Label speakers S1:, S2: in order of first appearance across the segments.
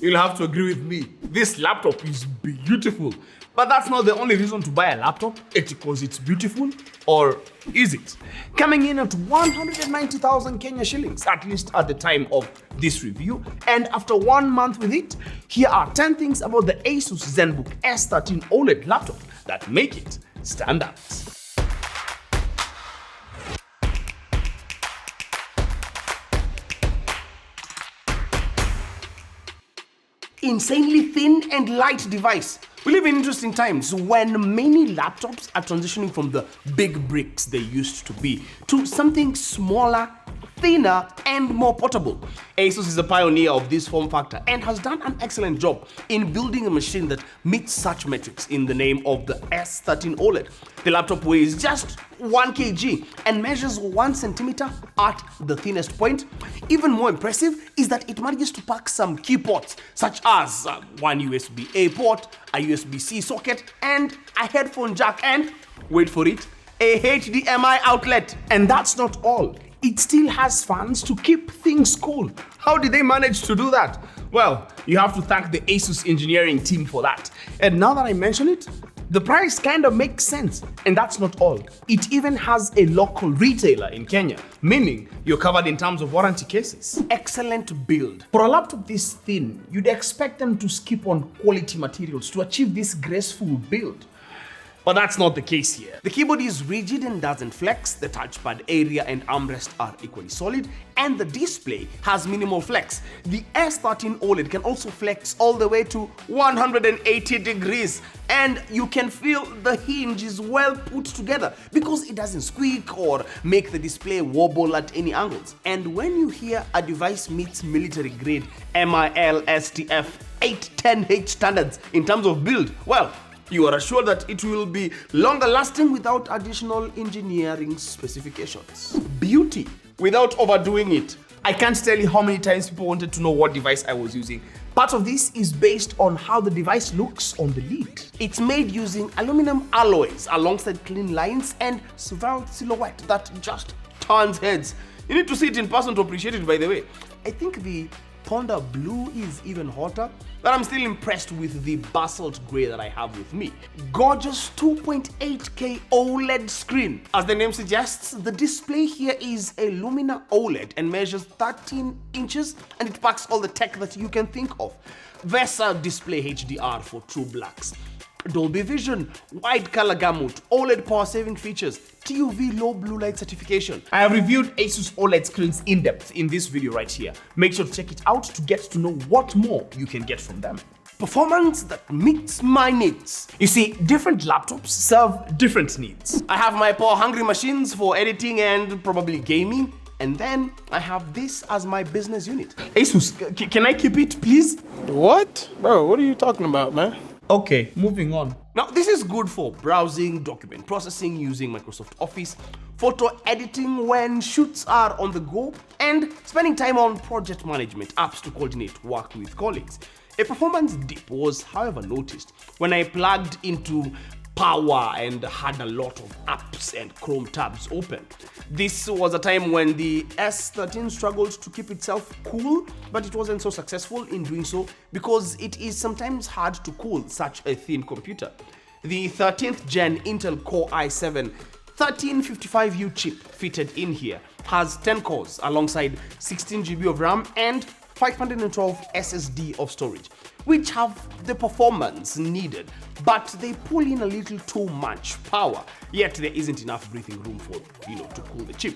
S1: you'll have to agree with me. This laptop is beautiful. But that's not the only reason to buy a laptop. It's because it's beautiful, or is it? Coming in at 190,000 Kenya shillings, at least at the time of this review. And after 1 month with it, here are 10 things about the Asus Zenbook S13 OLED laptop that make it stand out. Insanely thin and light device. We live in interesting times when many laptops are transitioning from the big bricks they used to be to something smaller, thinner, and more portable. Asus is a pioneer of this form factor and has done an excellent job in building a machine that meets such metrics in the name of the S13 OLED. The laptop weighs just 1 kg and measures 1 centimeter at the thinnest point. Even more impressive is that it manages to pack some key ports such as one USB-A port, a USB-C socket, and a headphone jack, and, wait for it, a HDMI outlet. And that's not all. It still has fans to keep things cool. How did they manage to do that? Well, you have to thank the Asus engineering team for that. And now that I mention it, the price kind of makes sense. And that's not all. It even has a local retailer in Kenya, meaning you're covered in terms of warranty cases. Excellent build. For a laptop this thin, you'd expect them to skip on quality materials to achieve this graceful build. But that's not the case here. The keyboard is rigid and doesn't flex, the touchpad area and armrest are equally solid, and the display has minimal flex. The S13 OLED can also flex all the way to 180 degrees, and you can feel the hinge is well put together because it doesn't squeak or make the display wobble at any angles. And when you hear a device meets military grade MIL STF 810H standards in terms of build, well, you are assured that it will be longer lasting without additional engineering specifications. Beauty without overdoing it. I can't tell you how many times people wanted to know what device I was using. Part of this is based on how the device looks on the lid. It's made using aluminum alloys alongside clean lines and svelte silhouette that just turns heads. You need to see it in person to appreciate it, by the way. I think the Ponda Blue is even hotter, but I'm still impressed with the basalt grey that I have with me. Gorgeous 2.8K OLED screen. As the name suggests, the display here is a Lumina OLED and measures 13 inches, and it packs all the tech that you can think of. Versa Display HDR for true blacks, Dolby Vision, wide color gamut, OLED power saving features, TUV low blue light certification. I have reviewed Asus OLED screens in depth in this video right here. Make sure to check it out to get to know what more you can get from them. Performance that meets my needs. You see, different laptops serve different needs. I have my power hungry machines for editing and probably gaming. And then I have this as my business unit. Asus, can I keep it, please?
S2: What? Bro, what are you talking about, man?
S1: Okay, moving on. Now, this is good for browsing, document processing using Microsoft Office, photo editing when shoots are on the go, and spending time on project management apps to coordinate work with colleagues. A performance dip was, however, noticed when I plugged into power and had a lot of apps and Chrome tabs open. This was a time when the S13 struggled to keep itself cool, but it wasn't so successful in doing so because it is sometimes hard to cool such a thin computer. The 13th gen Intel Core i7 1355U chip fitted in here has 10 cores alongside 16 GB of RAM and 512 SSD of storage, which have the performance needed, but they pull in a little too much power, yet there isn't enough breathing room for, to cool the chip.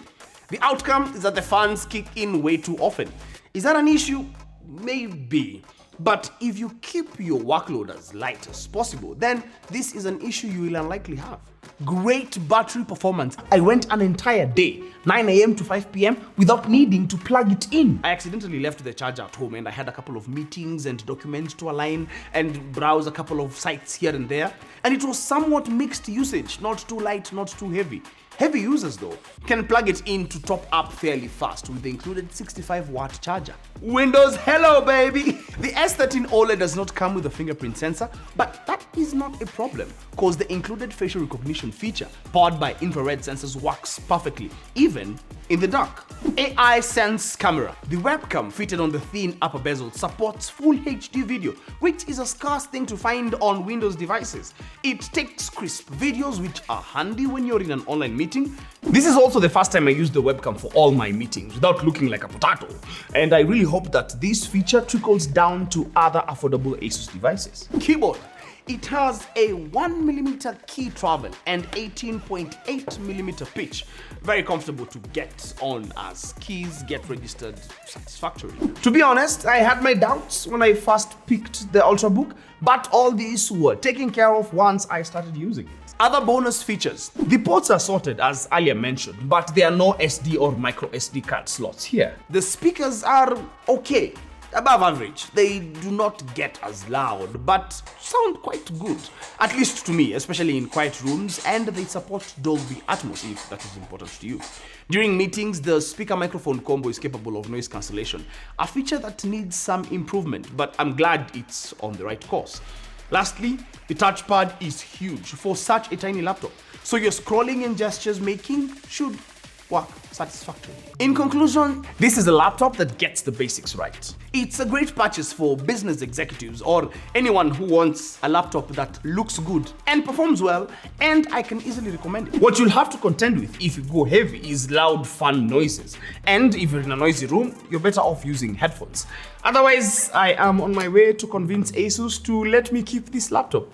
S1: The outcome is that the fans kick in way too often. Is that an issue? Maybe. But if you keep your workload as light as possible, then this is an issue you will unlikely have. Great battery performance. I went an entire day, 9 AM to 5 PM, without needing to plug it in. I accidentally left the charger at home and I had a couple of meetings and documents to align and browse a couple of sites here and there. And it was somewhat mixed usage, not too light, not too heavy. Heavy users, though, can plug it in to top up fairly fast with the included 65-watt charger. Windows hello, baby! The S13 OLED does not come with a fingerprint sensor, but that is not a problem, because the included facial recognition recognition feature powered by infrared sensors works perfectly, even in the dark. AI Sense camera. The webcam fitted on the thin upper bezel supports full HD video, which is a scarce thing to find on Windows devices. It takes crisp videos, which are handy when you're in an online meeting. This is also the first time I used the webcam for all my meetings without looking like a potato, and I really hope that this feature trickles down to other affordable Asus devices. Keyboard. It has a 1mm key travel and 18.8mm pitch. Very comfortable to get on as keys get registered satisfactorily. To be honest, I had my doubts when I first picked the Ultrabook, but all these were taken care of once I started using it. Other bonus features. The ports are sorted as earlier mentioned, but there are no SD or micro SD card slots here. The speakers are okay. Above average. They do not get as loud, but sound quite good, at least to me, especially in quiet rooms, and they support Dolby Atmos if that is important to you. During meetings, the speaker microphone combo is capable of noise cancellation, a feature that needs some improvement, but I'm glad it's on the right course. Lastly, the touchpad is huge for such a tiny laptop, so your scrolling and gestures making should work satisfactorily. In conclusion, this is a laptop that gets the basics right. It's a great purchase for business executives or anyone who wants a laptop that looks good and performs well, and I can easily recommend it. What you'll have to contend with if you go heavy is loud, fun noises, and if you're in a noisy room, you're better off using headphones. Otherwise, I am on my way to convince Asus to let me keep this laptop.